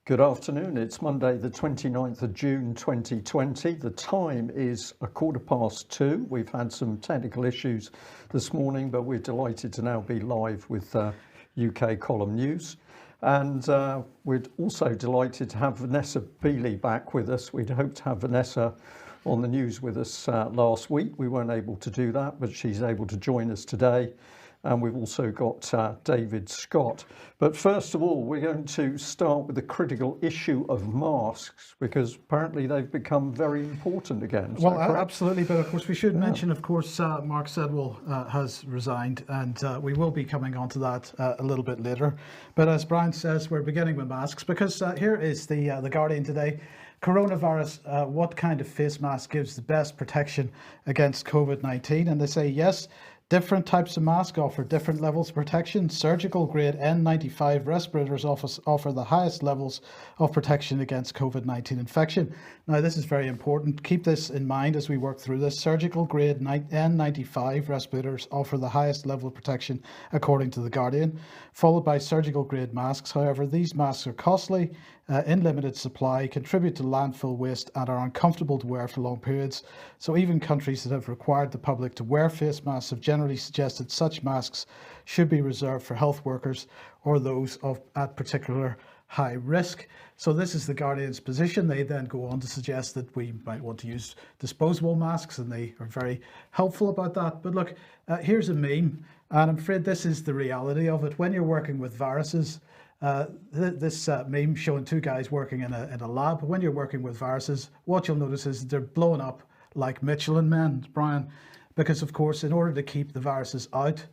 Good afternoon. It's Monday, the 29th of June 2020. The time is 2:15. We've had some technical issues this morning, but we're delighted to now be live with UK Column News. And we're also delighted to have Vanessa Beeley back with us. We'd hoped to have Vanessa on the news with us last week. We weren't able to do that, but she's able to join us today. And we've also got David Scott. But first of all, we're going to start with the critical issue of masks, because apparently they've become very important again. Well, absolutely. But of course, we should mention, of course, Mark Sedwill has resigned, and we will be coming on to that a little bit later. But as Brian says, we're beginning with masks, because here is the Guardian today. Coronavirus, what kind of face mask gives the best protection against COVID-19? And they say, yes, different types of masks offer different levels of protection. Surgical grade N95 respirators offer the highest levels of protection against COVID-19 infection. Now, this is very important. Keep this in mind as we work through this. Surgical grade N95 respirators offer the highest level of protection, according to The Guardian, followed by surgical grade masks. However, these masks are costly, in limited supply, contribute to landfill waste, and are uncomfortable to wear for long periods. So even countries that have required the public to wear face masks have generally suggested such masks should be reserved for health workers or those at particular high risk. So this is The Guardian's position. They then go on to suggest that we might want to use disposable masks, and they are very helpful about that. But look, here's a meme, and I'm afraid this is the reality of it. When you're working with viruses, this meme showing two guys working in a lab. When you're working with viruses, what you'll notice is they're blowing up like Michelin men, Brian, because of course, in order to keep the viruses out,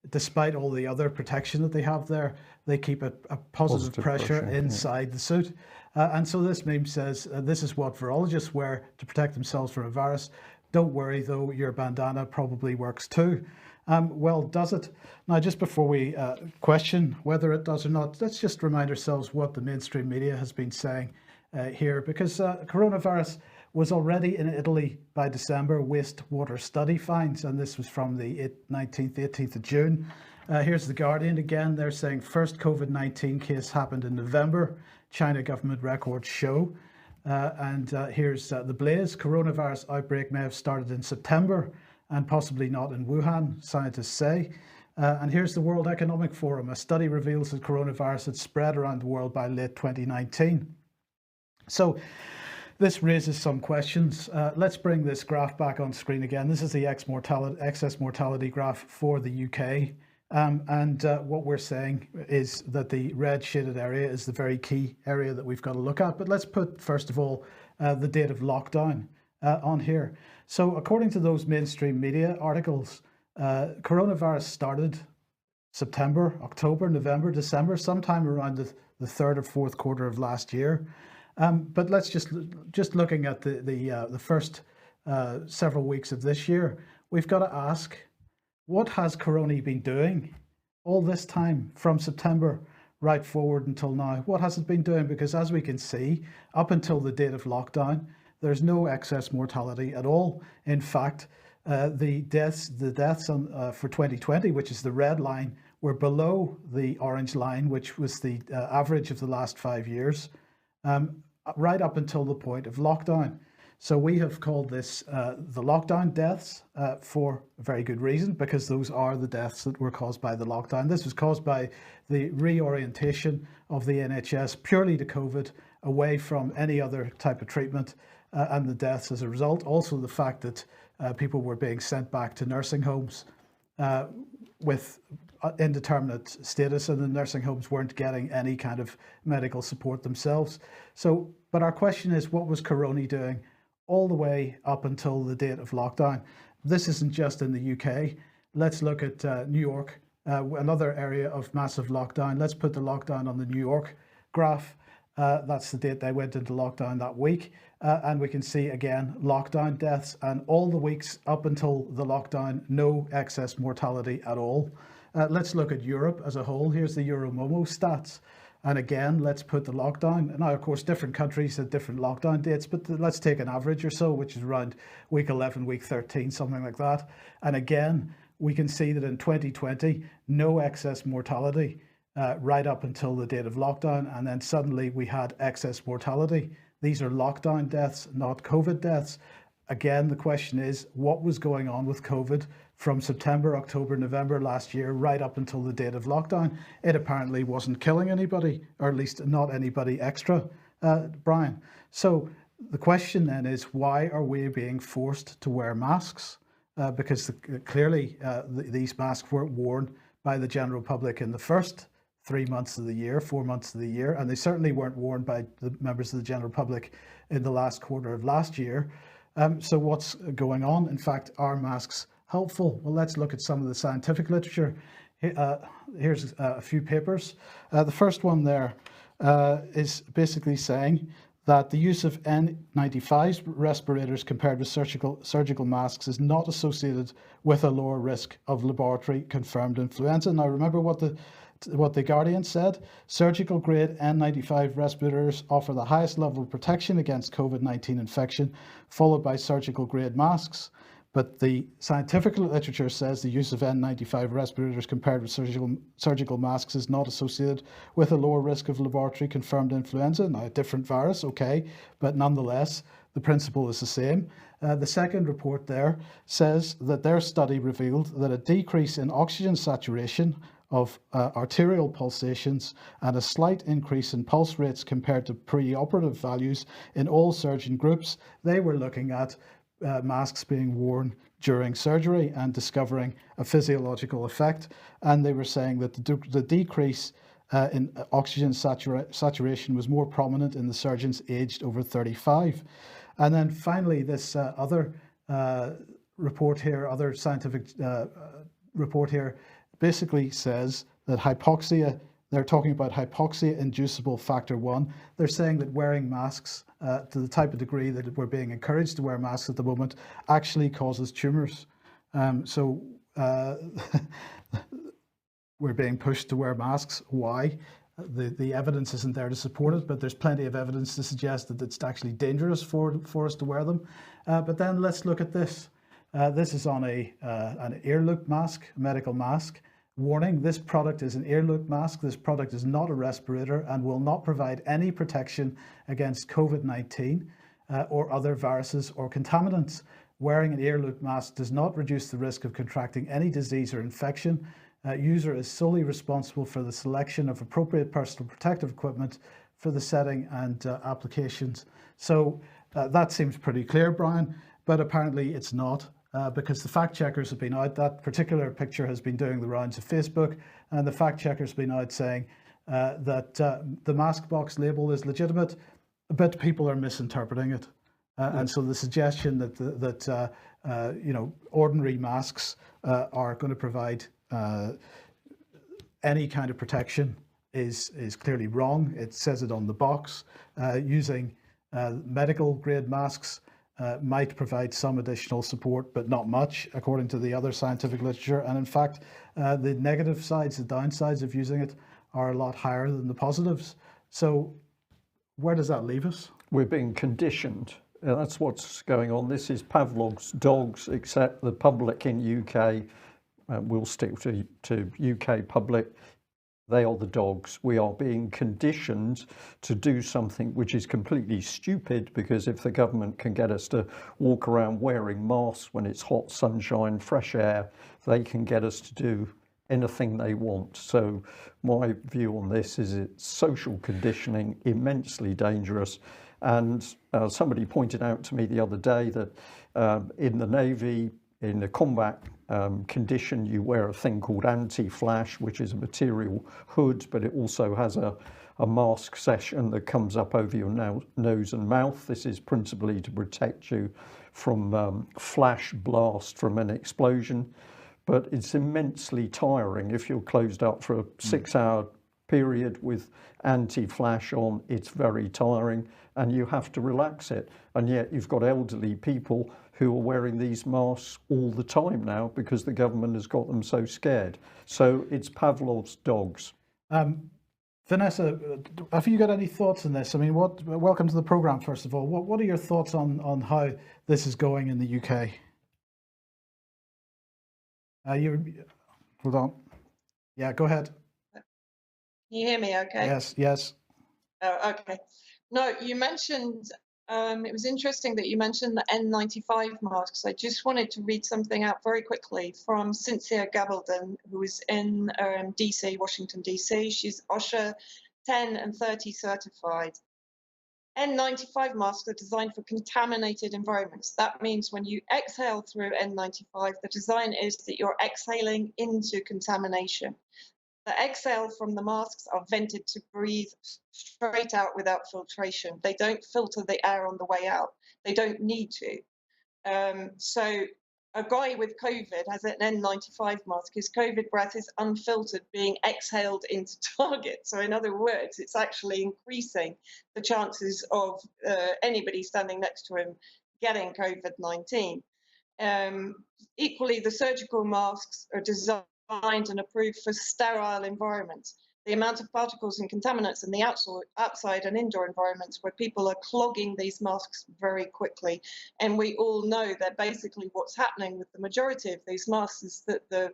despite all the other protection that they have there, they keep a positive pressure inside the suit. And so this meme says, this is what virologists wear to protect themselves from a virus. Don't worry though, your bandana probably works too. Well, does it? Now, just before we question whether it does or not, let's just remind ourselves what the mainstream media has been saying here, because coronavirus was already in Italy by December, wastewater study finds, and this was from the 18th of June. Here's The Guardian again. They're saying first COVID-19 case happened in November, China government records show. And here's The Blaze. Coronavirus outbreak may have started in September and possibly not in Wuhan, scientists say. And here's the World Economic Forum. A study reveals that coronavirus had spread around the world by late 2019. So this raises some questions. Let's bring this graph back on screen again. This is the excess mortality graph for the UK. What we're saying is that the red shaded area is the very key area that we've got to look at. But let's put, first of all, the date of lockdown on here. So according to those mainstream media articles, coronavirus started September, October, November, December, sometime around the third or fourth quarter of last year. But let's just looking at the first several weeks of this year, we've got to ask, what has Corona been doing all this time from September right forward until now? What has it been doing? Because as we can see, up until the date of lockdown, there's no excess mortality at all. In fact, the deaths for 2020, which is the red line, were below the orange line, which was the average of the last 5 years, right up until the point of lockdown. So we have called this the lockdown deaths for a very good reason, because those are the deaths that were caused by the lockdown. This was caused by the reorientation of the NHS purely to COVID, away from any other type of treatment, and the deaths as a result. Also the fact that people were being sent back to nursing homes with indeterminate status, and the nursing homes weren't getting any kind of medical support themselves. So, but our question is, what was Corona doing all the way up until the date of lockdown? This isn't just in the UK. Let's look at New York, another area of massive lockdown. Let's put the lockdown on the New York graph. That's the date they went into lockdown that week. And we can see again, lockdown deaths, and all the weeks up until the lockdown, no excess mortality at all. Let's look at Europe as a whole. Here's the Euromomo stats. And again, let's put the lockdown. Now, of course, different countries have different lockdown dates, but let's take an average or so, which is around week 11, week 13, something like that. And again, we can see that in 2020, no excess mortality. right up until the date of lockdown, and then suddenly we had excess mortality. These are lockdown deaths, not COVID deaths. Again, the question is, what was going on with COVID from September, October, November last year, right up until the date of lockdown? It apparently wasn't killing anybody, or at least not anybody extra, Brian. So the question then is, why are we being forced to wear masks? Because clearly these masks weren't worn by the general public in the first 3 months of the year, 4 months of the year, and they certainly weren't worn by the members of the general public in the last quarter of last year. So what's going on? In fact, are masks helpful? Well, let's look at some of the scientific literature. Here's a few papers. The first one there is basically saying that the use of N95 respirators compared with surgical masks is not associated with a lower risk of laboratory confirmed influenza. Now, remember what the Guardian said: surgical grade N95 respirators offer the highest level of protection against COVID-19 infection, followed by surgical grade masks. But the scientific literature says the use of N95 respirators compared with surgical masks is not associated with a lower risk of laboratory confirmed influenza. Now, a different virus, okay, but nonetheless, the principle is the same. The second report there says that their study revealed that a decrease in oxygen saturation of arterial pulsations and a slight increase in pulse rates compared to pre-operative values in all surgeon groups. They were looking at masks being worn during surgery and discovering a physiological effect. And they were saying that the decrease in oxygen saturation was more prominent in the surgeons aged over 35. And then finally, this other report here, other scientific report here, basically says that hypoxia, they're talking about hypoxia inducible factor 1. They're saying that wearing masks to the type of degree that we're being encouraged to wear masks at the moment actually causes tumours. So we're being pushed to wear masks. Why? The evidence isn't there to support it, but there's plenty of evidence to suggest that it's actually dangerous for us to wear them. But then let's look at this. This is on an ear loop mask, a medical mask. Warning, this product is an ear loop mask. This product is not a respirator and will not provide any protection against COVID-19 or other viruses or contaminants. Wearing an ear loop mask does not reduce the risk of contracting any disease or infection. User is solely responsible for the selection of appropriate personal protective equipment for the setting and applications. So that seems pretty clear, Brian, but apparently it's not. Because the fact checkers have been out. That particular picture has been doing the rounds of Facebook, and the fact checkers have been out saying that the mask box label is legitimate, but people are misinterpreting it. And so the suggestion that ordinary masks are going to provide any kind of protection is clearly wrong. It says it on the box. Using medical grade masks might provide some additional support, but not much, according to the other scientific literature. And in fact, the negative sides, the downsides of using it are a lot higher than the positives. So where does that leave us? We're being conditioned. That's what's going on. This is Pavlov's dogs, except the public in UK, we'll stick to UK public. They are the dogs. We are being conditioned to do something which is completely stupid, because if the government can get us to walk around wearing masks when it's hot sunshine, fresh air, they can get us to do anything they want. So my view on this is it's social conditioning, immensely dangerous. And somebody pointed out to me the other day that in the Navy, in the combat condition, you wear a thing called anti-flash, which is a material hood, but it also has a mask section that comes up over your nose and mouth. This is principally to protect you from flash blast from an explosion, but it's immensely tiring. If you're closed up for a 6-hour period with anti-flash on, it's very tiring, and you have to relax it. And yet you've got elderly people who are wearing these masks all the time now because the government has got them so scared. So it's Pavlov's dogs. Vanessa, have you got any thoughts on this? I mean, welcome to the program, first of all. What are your thoughts on how this is going in the UK? Hold on. Yeah, go ahead. you hear me okay? Yes, yes. Oh, okay. No, you mentioned, it was interesting that you mentioned the N95 masks. I just wanted to read something out very quickly from Cynthia Gabaldon, who is in DC, Washington, DC. She's OSHA 10 and 30 certified. N95 masks are designed for contaminated environments. That means when you exhale through N95, the design is that you're exhaling into contamination. The exhale from the masks are vented to breathe straight out without filtration. They don't filter the air on the way out. They don't need to. So a guy with COVID has an N95 mask. His COVID breath is unfiltered, being exhaled into target. So in other words, it's actually increasing the chances of anybody standing next to him getting COVID-19. Equally, the surgical masks are designed and approved for sterile environments. The amount of particles and contaminants in the outside and indoor environments where people are clogging these masks very quickly. And we all know that basically what's happening with the majority of these masks is that the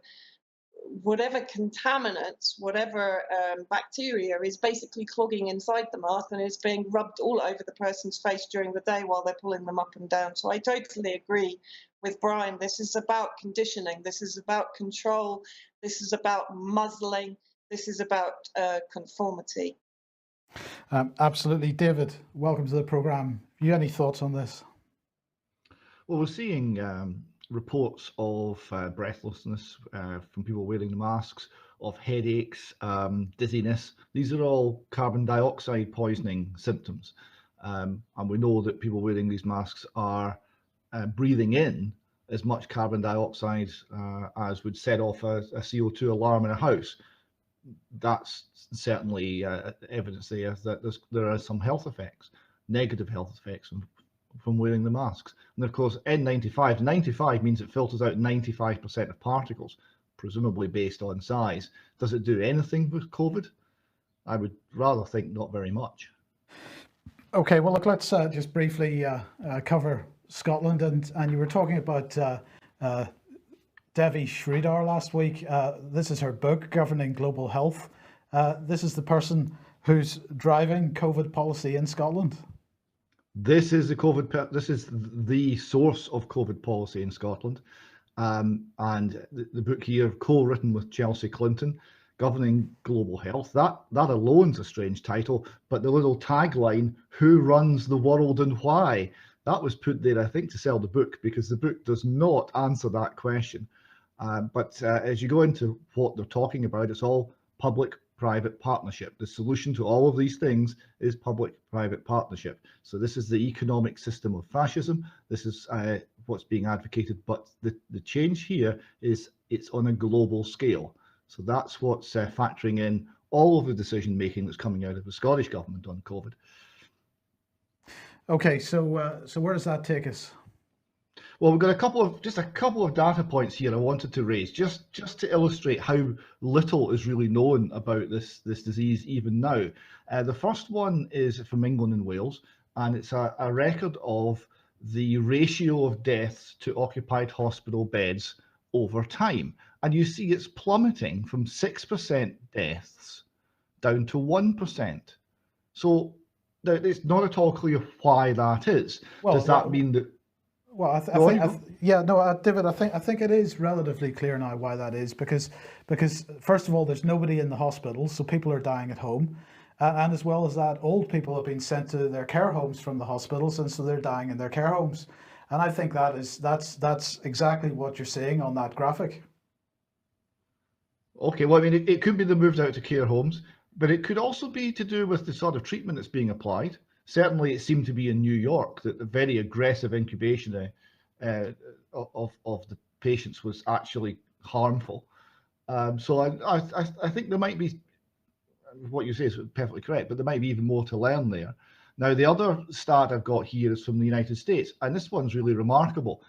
whatever contaminants, whatever bacteria is basically clogging inside the mask and is being rubbed all over the person's face during the day while they're pulling them up and down. So I totally agree with Brian. This is about conditioning. This is about control. This is about muzzling. This is about conformity. Absolutely. David, welcome to the programme. You any thoughts on this? Well, we're seeing reports of breathlessness from people wearing the masks, of headaches, dizziness. These are all carbon dioxide poisoning symptoms. And we know that people wearing these masks are breathing in as much carbon dioxide as would set off a CO2 alarm in a house. That's certainly evidence there that there are some health effects, negative health effects from wearing the masks. And of course, N95, 95 means it filters out 95% of particles, presumably based on size. Does it do anything with COVID? I would rather think not very much. Okay, well, look, let's just briefly cover Scotland. And you were talking about Devi Sridhar last week. This is her book, Governing Global Health. This is the person who's driving COVID policy in Scotland. This is the source of COVID policy in Scotland, and the book here, co-written with Chelsea Clinton, Governing Global Health. That alone's a strange title, but the little tagline, "Who runs the world and why?" that was put there, I think, to sell the book, because the book does not answer that question. But as you go into what they're talking about, it's all public-private partnership. The solution to all of these things is public-private partnership. So this is the economic system of fascism. This is what's being advocated. But the change here is it's on a global scale. So that's what's factoring in all of the decision-making that's coming out of the Scottish government on COVID. Okay, so where does that take us? Well, we've got just a couple of data points here I wanted to raise, just to illustrate how little is really known about this disease even now. The first one is from England and Wales, and it's a record of the ratio of deaths to occupied hospital beds over time. And you see it's plummeting from 6% deaths down to 1%. So it's not at all clear why that is. Well, does that mean that? Well, David, I think it is relatively clear now why that is, because first of all, there's nobody in the hospitals, so people are dying at home, and as well as that, old people have been sent to their care homes from the hospitals, and so they're dying in their care homes, and I think that's exactly what you're seeing on that graphic. Okay, well, I mean, it could be they moved out to care homes, but it could also be to do with the sort of treatment that's being applied. Certainly, it seemed to be in New York that the very aggressive incubation of the patients was actually harmful. So I think there might be, what you say is perfectly correct, but there might be even more to learn there. Now, the other stat I've got here is from the United States, and this one's really remarkable.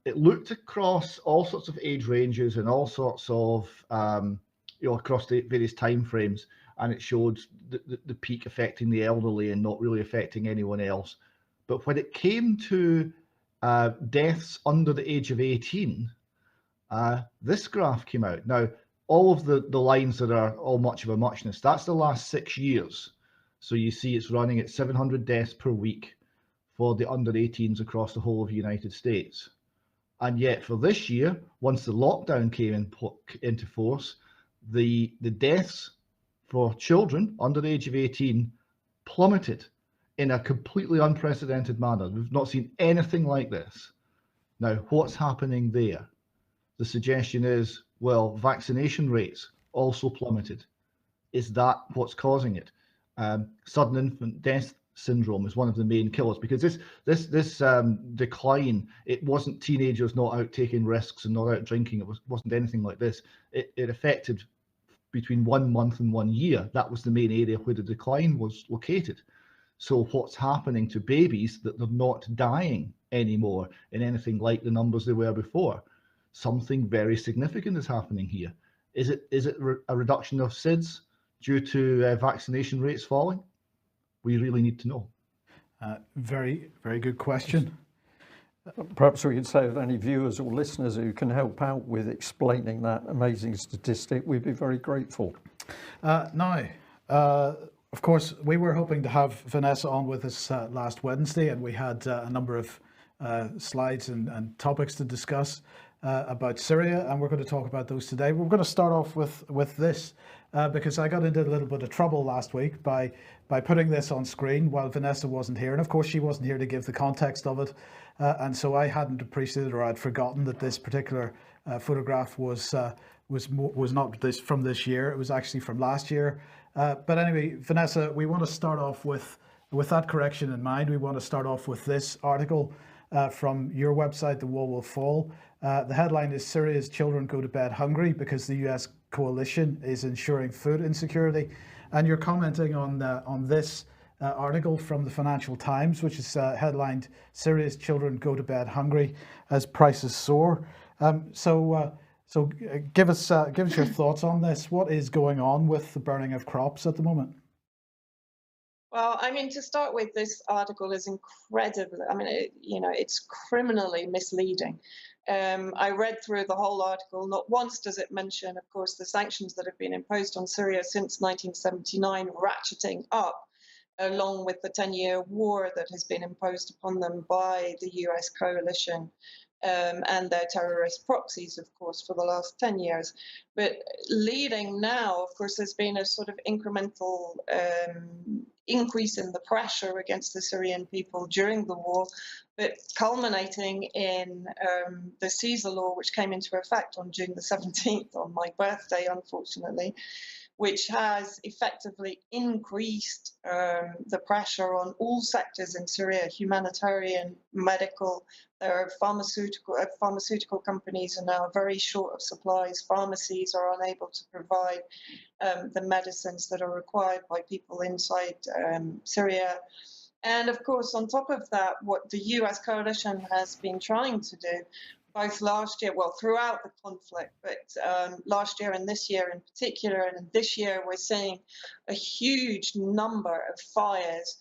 It looked across all sorts of age ranges and all sorts of, across the various time frames, and it showed the peak affecting the elderly and not really affecting anyone else. But when it came to deaths under the age of 18, this graph came out. Now, all of the lines that are all much of a muchness, that's the last 6 years. So you see it's running at 700 deaths per week for the under 18s across the whole of the United States. And yet for this year, once the lockdown came into force, the deaths for children under the age of 18 plummeted in a completely unprecedented manner. We've not seen anything like this. Now, what's happening there? The suggestion is, well, vaccination rates also plummeted. Is that what's causing it? Sudden infant death syndrome is one of the main killers, because this decline, it wasn't teenagers not out taking risks and not out drinking. It wasn't anything like this. It affected between 1 month and 1 year. That was the main area where the decline was located. So what's happening to babies, that they're not dying anymore in anything like the numbers they were before? Something very significant is happening here. Is it a reduction of SIDS due to vaccination rates falling? We really need to know. Very, very good question. Perhaps we could say, if any viewers or listeners who can help out with explaining that amazing statistic, we'd be very grateful. Now, of course, we were hoping to have Vanessa on with us last Wednesday, and we had a number of slides and topics to discuss about Syria, and we're going to talk about those today. We're going to start off with this because I got into a little bit of trouble last week by putting this on screen while Vanessa wasn't here, and of course she wasn't here to give the context of it, and so I hadn't appreciated, or I'd forgotten that this particular photograph was not from this year. It was actually from last year. But anyway, Vanessa, we want to start off with that correction in mind. We want to start off with this article from your website, The Wall Will Fall. The headline is "Syria's Children Go to Bed Hungry Because the US Coalition is Ensuring Food Insecurity." And you're commenting on this article from the Financial Times, which is headlined "Syria's Children Go to Bed Hungry as Prices Soar." So give us your thoughts on this. What is going on with the burning of crops at the moment? Well, I mean, to start with, this article is incredibly, I mean, it's criminally misleading. I read through the whole article. Not once does it mention, of course, the sanctions that have been imposed on Syria since 1979, ratcheting up along with the 10-year war that has been imposed upon them by the US coalition. And their terrorist proxies, of course, for the last 10 years. But leading now, of course, there's been a sort of incremental increase in the pressure against the Syrian people during the war, but culminating in the Caesar law, which came into effect on June the 17th, on my birthday, unfortunately, which has effectively increased the pressure on all sectors in Syria: humanitarian, medical. There are pharmaceutical companies are now very short of supplies. Pharmacies are unable to provide the medicines that are required by people inside Syria. And of course, on top of that, what the US coalition has been trying to do, both last year, well, throughout the conflict, but last year and this year in particular, and this year we're seeing a huge number of fires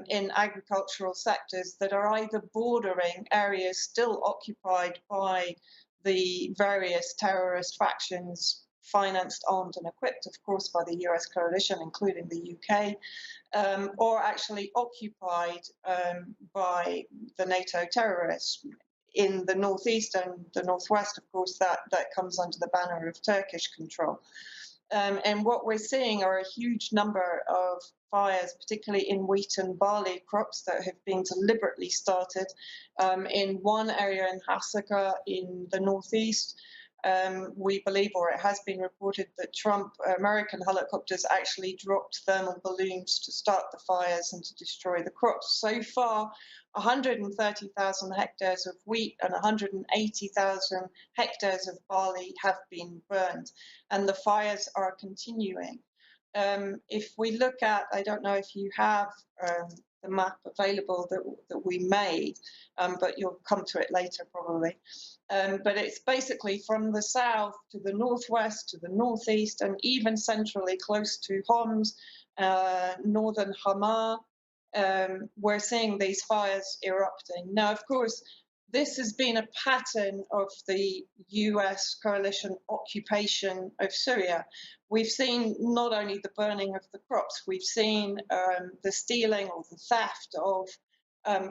in agricultural sectors that are either bordering areas still occupied by the various terrorist factions, financed, armed and equipped, of course, by the US coalition, including the UK, or actually occupied by the NATO terrorists. In the northeast and the northwest, of course, that comes under the banner of Turkish control. And what we're seeing are a huge number of fires, particularly in wheat and barley crops, that have been deliberately started. In one area in Hasaka in the northeast, we believe, or it has been reported, that American helicopters actually dropped thermal balloons to start the fires and to destroy the crops. So far, 130,000 hectares of wheat and 180,000 hectares of barley have been burned, and the fires are continuing. If we look at, I don't know if you have the map available that we made, but you'll come to it later probably. But it's basically from the south to the northwest to the northeast, and even centrally close to Homs, northern Hama. We're seeing these fires erupting. Now, of course, this has been a pattern of the US coalition occupation of Syria. We've seen not only the burning of the crops, we've seen the stealing or the theft of,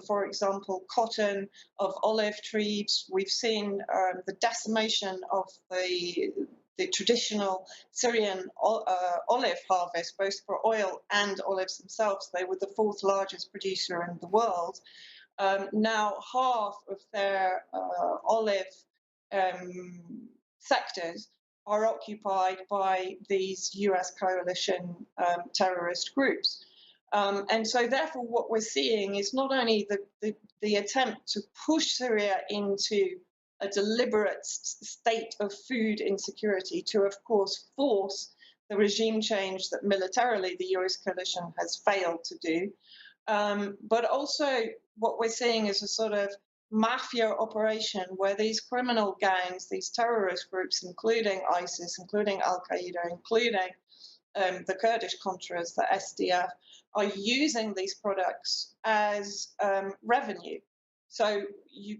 for example, cotton, of olive trees. We've seen the decimation of the traditional Syrian olive harvest, both for oil and olives themselves. They were the fourth largest producer in the world. Now half of their olive sectors are occupied by these US coalition terrorist groups. And so therefore what we're seeing is not only the attempt to push Syria into a deliberate state of food insecurity to, of course, force the regime change that militarily the US coalition has failed to do, but also what we're seeing is a sort of mafia operation where these criminal gangs, these terrorist groups, including ISIS, including Al-Qaeda, including the Kurdish Contras, the SDF, are using these products as revenue. So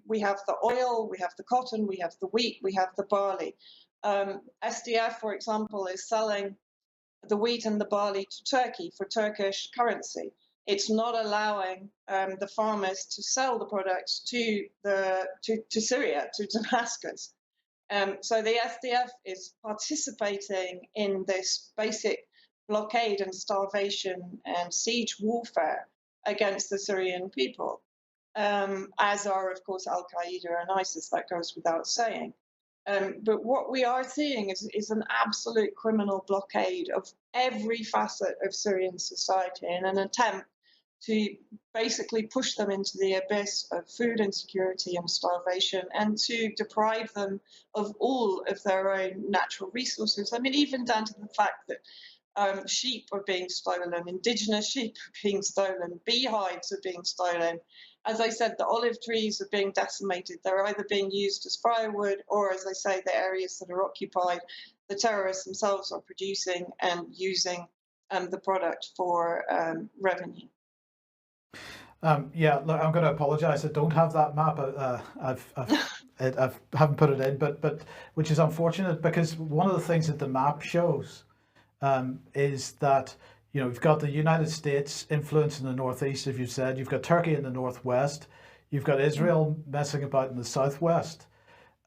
we have the oil, we have the cotton, we have the wheat, we have the barley. SDF, for example, is selling the wheat and the barley to Turkey for Turkish currency. It's not allowing the farmers to sell the products to Syria, to Damascus. So the SDF is participating in this basic blockade and starvation and siege warfare against the Syrian people, as are, of course, Al-Qaeda and ISIS. That goes without saying. But what we are seeing is an absolute criminal blockade of every facet of Syrian society in an attempt to basically push them into the abyss of food insecurity and starvation, and to deprive them of all of their own natural resources. I mean, even down to the fact that sheep are being stolen, indigenous sheep are being stolen, beehives are being stolen. As I said, the olive trees are being decimated. They're either being used as firewood, or, as I say, the areas that are occupied, the terrorists themselves are producing and using the product for revenue. Yeah, look, I'm going to apologise. I don't have that map. I haven't put it in, but which is unfortunate, because one of the things that the map shows is that, you know, you've got the United States influence in the northeast, as you said. You've got Turkey in the northwest. You've got Israel messing about in the southwest.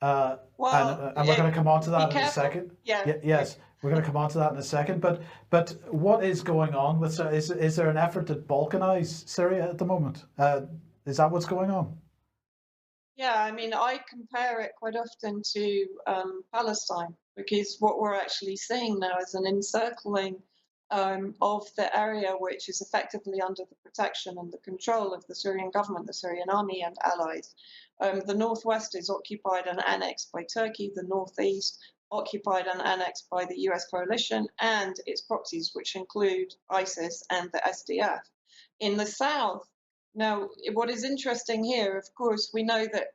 And we're going to come on to that in a second. Yes. We're going to come on to that in a second, but what is going on with Syria? Is there an effort to balkanize Syria at the moment? Is that what's going on? Yeah, I mean, I compare it quite often to Palestine, because what we're actually seeing now is an encircling of the area which is effectively under the protection and the control of the Syrian government, the Syrian army and allies. The northwest is occupied and annexed by Turkey, the northeast occupied and annexed by the US coalition and its proxies, which include ISIS and the SDF. In the south, now, what is interesting here, of course, we know that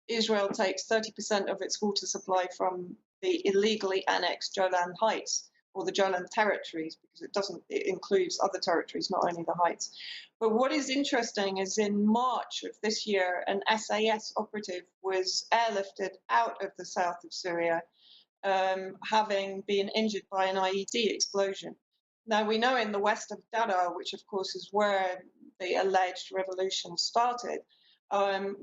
Israel takes 30% of its water supply from the illegally annexed Golan Heights, or the Golan territories, because it includes other territories, not only the heights. But what is interesting is in March of this year, an SAS operative was airlifted out of the south of Syria, having been injured by an IED explosion. Now, we know in the west of Daraa, which of course is where the alleged revolution started,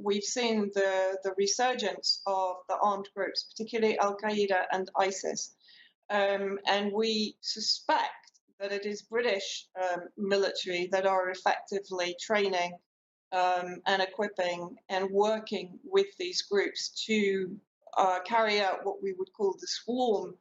we've seen the resurgence of the armed groups, particularly Al-Qaeda and ISIS. And we suspect that it is British military that are effectively training and equipping and working with these groups to carry out what we would call the swarm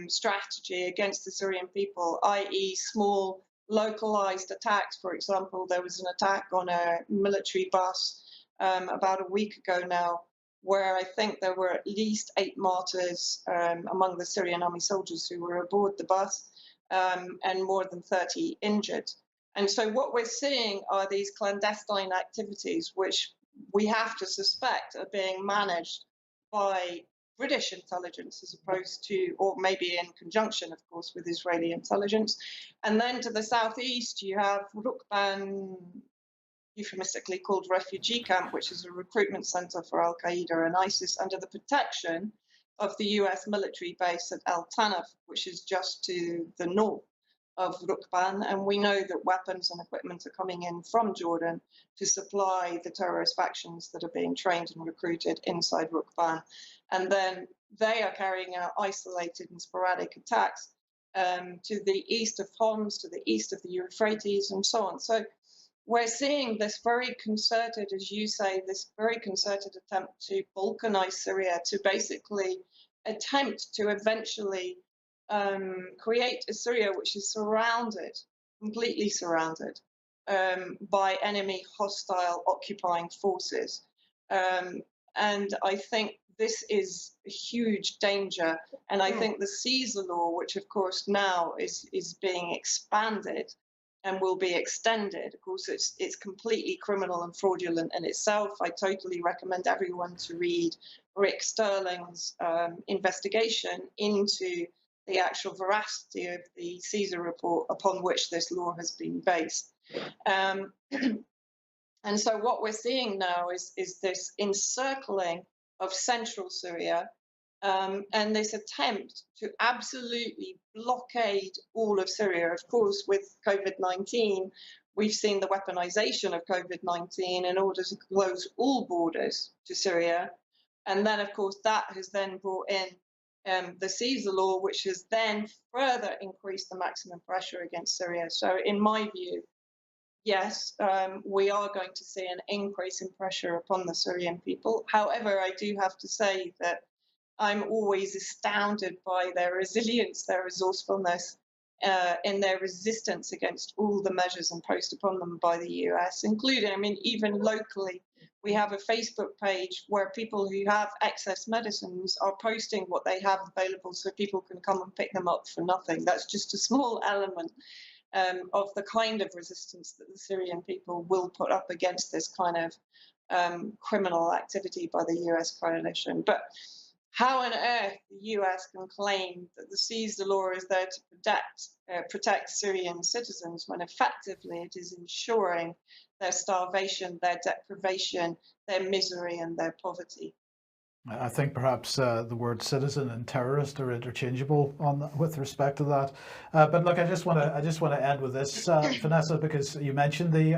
strategy against the Syrian people, i.e. small localized attacks. For example, there was an attack on a military bus about a week ago now, where I think there were at least 8 martyrs among the Syrian army soldiers who were aboard the bus, and more than 30 injured. And so what we're seeing are these clandestine activities, which we have to suspect are being managed by British intelligence as opposed to, or maybe in conjunction, of course, with Israeli intelligence. And then to the southeast, you have Rukban euphemistically called refugee camp, which is a recruitment center for Al Qaeda and ISIS under the protection of the US military base at Al Tanaf, which is just to the north of Rukban. And we know that weapons and equipment are coming in from Jordan to supply the terrorist factions that are being trained and recruited inside Rukban. And then they are carrying out isolated and sporadic attacks to the east of Homs, to the east of the Euphrates, and so on. So we're seeing this very concerted, as you say, this very concerted attempt to balkanize Syria, to basically attempt to eventually create a Syria which is surrounded, completely surrounded by enemy hostile occupying forces. And I think this is a huge danger. And I think the Caesar law, which of course now is being expanded and will be extended, of course, it's completely criminal and fraudulent in itself. I totally recommend everyone to read Rick Sterling's investigation into the actual veracity of the Caesar report upon which this law has been based. And so what we're seeing now is this encircling of central Syria and this attempt to absolutely blockade all of Syria. Of course, with COVID-19, we've seen the weaponization of COVID-19 in order to close all borders to Syria. And then, of course, that has then brought in the Caesar law, which has then further increased the maximum pressure against Syria. So in my view, yes, we are going to see an increase in pressure upon the Syrian people. However, I do have to say that I'm always astounded by their resilience, their resourcefulness, in their resistance against all the measures imposed upon them by the US, including, I mean, even locally, we have a Facebook page where people who have excess medicines are posting what they have available so people can come and pick them up for nothing. That's just a small element of the kind of resistance that the Syrian people will put up against this kind of criminal activity by the US coalition. But how on earth the US can claim that the Caesar law is there to protect Syrian citizens when effectively it is ensuring their starvation, their deprivation, their misery, and their poverty? I think perhaps the word citizen and terrorist are interchangeable with respect to that. But look, I just want to end with this, Vanessa, because you mentioned the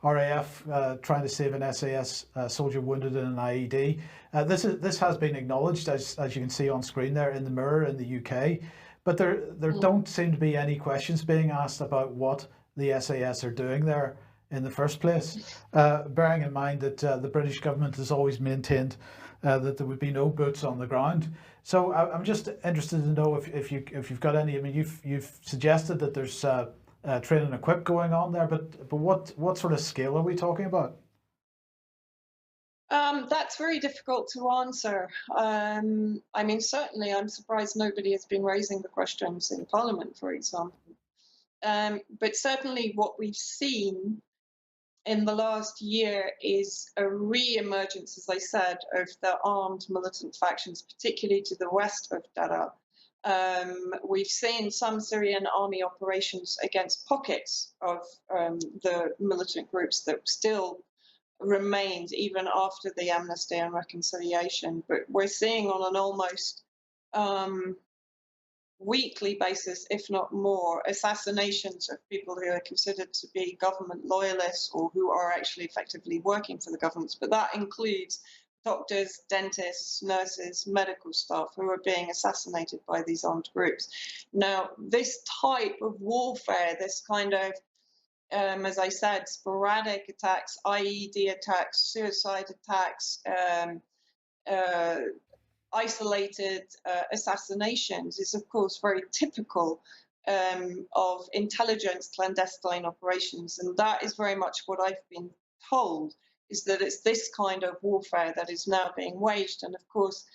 RAF trying to save an SAS soldier wounded in an IED. This has been acknowledged, as you can see on screen there in the Mirror in the UK. But there don't seem to be any questions being asked about what the SAS are doing there in the first place, bearing in mind that the British government has always maintained that there would be no boots on the ground. So I'm just interested to know if you've got any. I mean, you've suggested that there's train and equip going on there, but what sort of scale are we talking about? That's very difficult to answer. I mean, certainly, I'm surprised nobody has been raising the questions in Parliament, for example. But certainly, what we've seen in the last year is a re-emergence, as I said, of the armed militant factions, particularly to the west of Daraa. We've seen some Syrian army operations against pockets of the militant groups that still remained even after the amnesty and reconciliation. But we're seeing on an almost weekly basis, if not more, assassinations of people who are considered to be government loyalists or who are actually effectively working for the governments. But that includes doctors, dentists, nurses, medical staff who are being assassinated by these armed groups. Now, this type of warfare, this kind of, as I said, sporadic attacks, IED attacks, suicide attacks, isolated assassinations is, of course, very typical of intelligence clandestine operations. And that is very much what I've been told, is that it's this kind of warfare that is now being waged. And of course,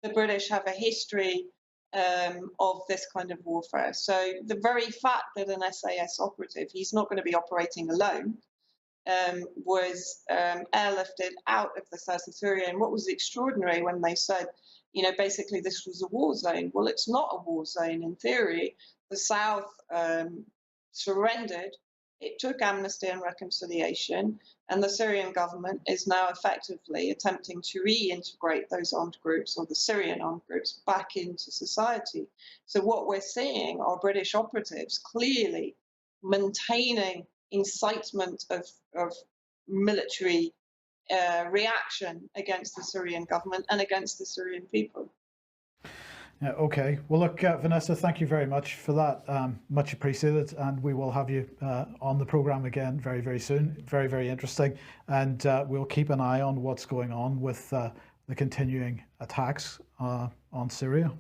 the British have a history of this kind of warfare. So the very fact that an SAS operative, he's not going to be operating alone, was airlifted out of the south of Syria. And what was extraordinary when they said, you know, basically this was a war zone. Well, it's not a war zone in theory. The south surrendered It took amnesty and reconciliation, and the Syrian government is now effectively attempting to reintegrate those armed groups, or the Syrian armed groups, back into society. So what we're seeing are British operatives clearly maintaining incitement of military reaction against the Syrian government and against the Syrian people. Okay. Well, look, Vanessa, thank you very much for that. Much appreciated. And we will have you on the programme again very, very soon. Very, very interesting. And we'll keep an eye on what's going on with the continuing attacks on Syria.